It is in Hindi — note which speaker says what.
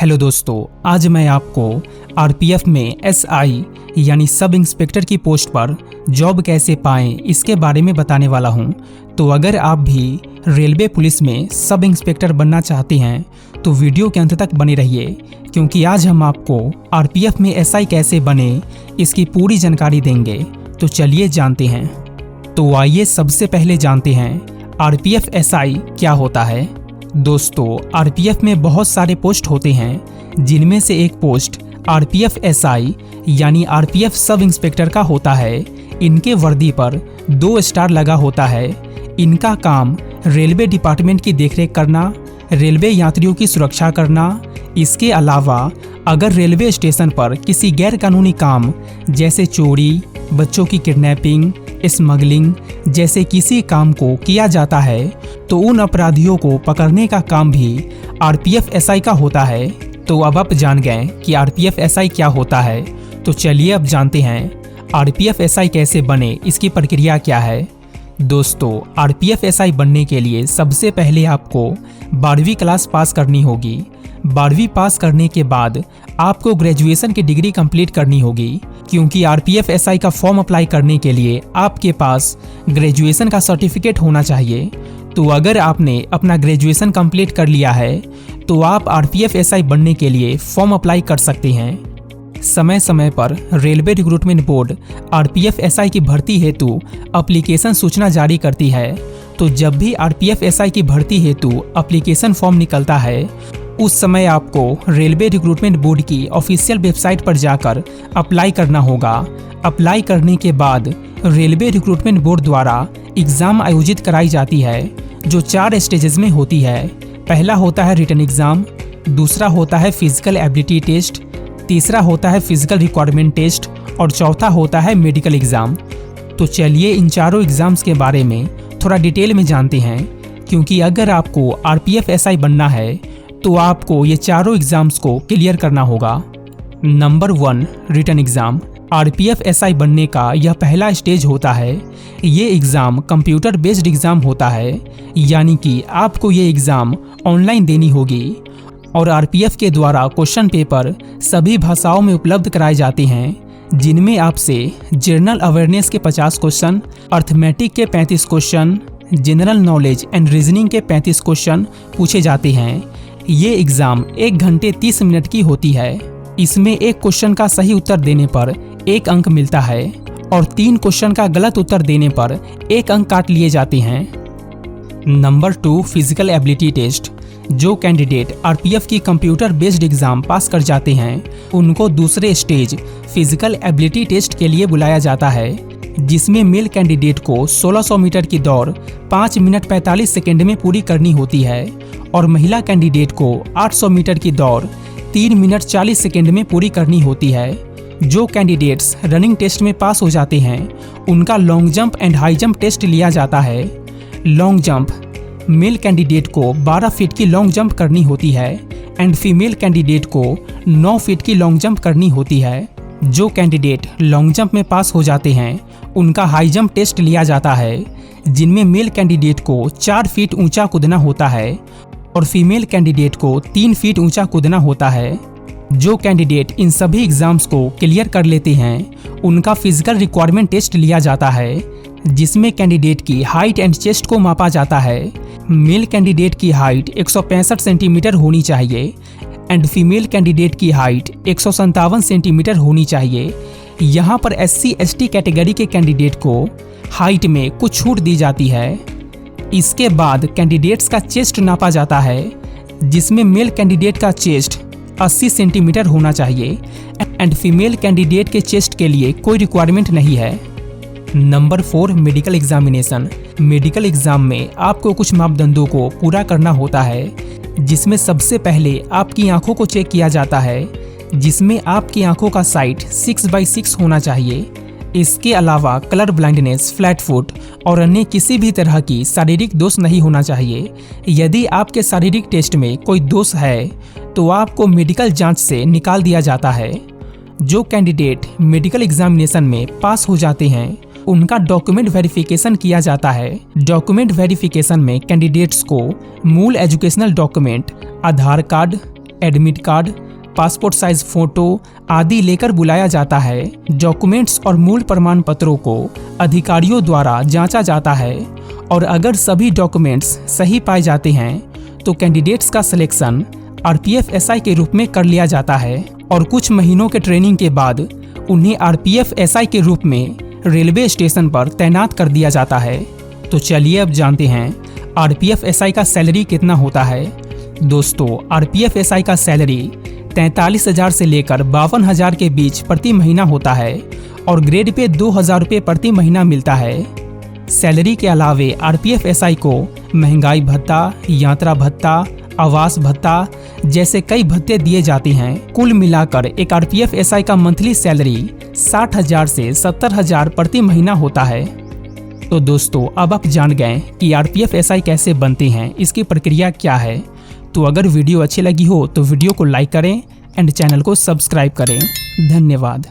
Speaker 1: हेलो दोस्तों, आज मैं आपको आरपीएफ में एसआई यानी सब इंस्पेक्टर की पोस्ट पर जॉब कैसे पाएं इसके बारे में बताने वाला हूं। तो अगर आप भी रेलवे पुलिस में सब इंस्पेक्टर बनना चाहते हैं तो वीडियो के अंत तक बने रहिए, क्योंकि आज हम आपको आरपीएफ में एसआई कैसे बने इसकी पूरी जानकारी देंगे। तो चलिए जानते हैं। तो आइए सबसे पहले जानते हैं आरपीएफ एसआई क्या होता है। दोस्तों, आरपीएफ में बहुत सारे पोस्ट होते हैं, जिनमें से एक पोस्ट आरपीएफ एसआई यानी आरपीएफ सब इंस्पेक्टर का होता है। इनके वर्दी पर 2 स्टार लगा होता है। इनका काम रेलवे डिपार्टमेंट की देखरेख करना, रेलवे यात्रियों की सुरक्षा करना। इसके अलावा अगर रेलवे स्टेशन पर किसी गैर कानूनी काम जैसे चोरी, बच्चों की किडनैपिंग, स्मगलिंग जैसे किसी काम को किया जाता है तो उन अपराधियों को पकड़ने का काम भी आरपीएफ एसआई का होता है। तो अब आप जान गए कि आरपीएफ एसआई क्या होता है। तो चलिए अब जानते हैं आरपीएफ एसआई कैसे बने, इसकी प्रक्रिया क्या है। दोस्तों, आरपीएफ एसआई बनने के लिए सबसे पहले आपको 12वीं क्लास पास करनी होगी। 12वीं पास करने के बाद आपको ग्रेजुएशन की डिग्री कंप्लीट करनी होगी, क्योंकि आरपीएफ एसआई का फॉर्म अप्लाई करने के लिए आपके पास ग्रेजुएशन का सर्टिफिकेट होना चाहिए। तो अगर आपने अपना ग्रेजुएशन कंप्लीट कर लिया है तो आप आरपीएफ एसआई बनने के लिए फॉर्म अप्लाई कर सकते हैं। समय समय पर railway recruitment board RPF SI की भर्ती हेतु एप्लीकेशन सूचना जारी करती है। तो जब भी आरपीएफ एसआई की भर्ती हेतु एप्लीकेशन फॉर्म निकलता है, उस समय आपको रेलवे रिक्रूटमेंट बोर्ड की ऑफिशियल वेबसाइट पर जाकर अप्लाई करना होगा। अप्लाई करने के बाद रेलवे रिक्रूटमेंट बोर्ड द्वारा एग्ज़ाम आयोजित कराई जाती है, जो 4 स्टेजेस में होती है। पहला होता है रिटन एग्ज़ाम, दूसरा होता है फिजिकल एबिलिटी टेस्ट, तीसरा होता है फिजिकल रिक्वायरमेंट टेस्ट और चौथा होता है मेडिकल एग्ज़ाम। तो चलिए इन चारों एग्ज़ाम्स के बारे में थोड़ा डिटेल में जानते हैं, क्योंकि अगर आपको आरपीएफ एसआई बनना है तो आपको ये चारों एग्ज़ाम्स को क्लियर करना होगा। Number 1, written exam. RPF SI बनने का यह पहला स्टेज होता है। ये एग्ज़ाम कंप्यूटर बेस्ड एग्ज़ाम होता है, यानी कि आपको ये एग्ज़ाम ऑनलाइन देनी होगी और आरपीएफ के द्वारा क्वेश्चन पेपर सभी भाषाओं में उपलब्ध कराए जाते हैं, जिनमें आपसे जनरल अवेयरनेस के 50 क्वेश्चन, अर्थमेटिक के 35 question, general knowledge and reasoning के 35 क्वेश्चन पूछे जाते हैं। ये एग्ज़ाम 1 घंटे 30 मिनट की होती है। इसमें एक क्वेश्चन का सही उत्तर देने पर 1 अंक मिलता है और 3 क्वेश्चन का गलत उत्तर देने पर 1 अंक काट लिए जाते हैं। Number 2, physical ability test. जो कैंडिडेट आरपीएफ की कंप्यूटर बेस्ड एग्ज़ाम पास कर जाते हैं, उनको दूसरे स्टेज फिजिकल एबिलिटी टेस्ट के लिए बुलाया जाता है, जिसमें मेल कैंडिडेट को 1600 मीटर की दौड़ 5 मिनट 45 सेकेंड में पूरी करनी होती है और महिला कैंडिडेट को 800 मीटर की दौड़ 3 मिनट 40 सेकेंड में पूरी करनी होती है। जो कैंडिडेट्स रनिंग टेस्ट में पास हो जाते हैं, उनका long jump and high jump test लिया जाता है। लॉन्ग जंप मेल कैंडिडेट को 12 फीट की लॉन्ग जंप करनी होती है एंड फीमेल कैंडिडेट को 9 फीट की लॉन्ग जंप करनी होती है। जो कैंडिडेट लॉन्ग जंप में पास हो जाते हैं, उनका हाई जंप टेस्ट लिया जाता है, जिनमें मेल कैंडिडेट को 4 फीट ऊंचा कूदना होता है और फीमेल कैंडिडेट को 3 फीट ऊंचा कूदना होता है। जो कैंडिडेट इन सभी एग्ज़ाम्स को क्लियर कर लेते हैं, उनका फिजिकल रिक्वायरमेंट टेस्ट लिया जाता है, जिसमें कैंडिडेट की हाइट एंड चेस्ट को मापा जाता है। मेल कैंडिडेट की हाइट 165 सेंटीमीटर होनी चाहिए एंड फीमेल कैंडिडेट की हाइट 157 सेंटीमीटर होनी चाहिए। यहाँ पर SC ST कैटेगरी के कैंडिडेट को हाइट में कुछ छूट दी जाती है। इसके बाद कैंडिडेट्स का चेस्ट नापा जाता है, जिसमें मेल कैंडिडेट का चेस्ट 80 सेंटीमीटर होना चाहिए एंड फीमेल कैंडिडेट के चेस्ट के लिए कोई रिक्वायरमेंट नहीं है। Number 4, medical examination. Medical exam में आपको कुछ मापदंडों को पूरा करना होता है, जिसमें सबसे पहले आपकी आंखों को चेक किया जाता है, जिसमें आपकी आंखों का साइट 6/6 होना चाहिए। इसके अलावा कलर ब्लाइंडनेस, फ्लैट फुट और अन्य किसी भी तरह की शारीरिक दोष नहीं होना चाहिए। यदि आपके शारीरिक टेस्ट में कोई दोष है तो आपको मेडिकल जांच से निकाल दिया जाता है। जो कैंडिडेट मेडिकल एग्जामिनेशन में पास हो जाते हैं, उनका डॉक्यूमेंट वेरिफिकेशन किया जाता है। डॉक्यूमेंट वेरिफिकेशन में कैंडिडेट्स को मूल educational document, Aadhaar card, admit card, passport size photo आदि लेकर बुलाया जाता है। डॉक्यूमेंट्स और मूल प्रमाण पत्रों को अधिकारियों द्वारा जांचा जाता है और अगर सभी डॉक्यूमेंट्स सही पाए जाते हैं तो कैंडिडेट्स का सिलेक्शन आरपीएफ एसआई के रूप में कर लिया जाता है और कुछ महीनों के ट्रेनिंग के बाद उन्हें आरपीएफ एसआई के रूप में रेलवे स्टेशन पर तैनात कर दिया जाता है। तो चलिए अब जानते हैं आरपीएफ एसआई का सैलरी कितना होता है। दोस्तों, आरपीएफ एसआई का सैलरी 43,000 से लेकर 52,000 के बीच प्रति महीना होता है और ग्रेड पे 2,000 रुपये प्रति महीना मिलता है। सैलरी के अलावे आरपीएफ एसआई को महंगाई भत्ता, यात्रा भत्ता, आवास भत्ता जैसे कई भत्ते दिए जाते हैं। कुल मिलाकर एक आरपीएफ एसआई का मंथली सैलरी 60,000 से 70,000 प्रति महीना होता है। तो दोस्तों, अब आप जान गए कि आरपीएफ एसआई कैसे बनते हैं, इसकी प्रक्रिया क्या है। तो अगर वीडियो अच्छी लगी हो तो वीडियो को लाइक करें एंड चैनल को सब्सक्राइब करें। धन्यवाद।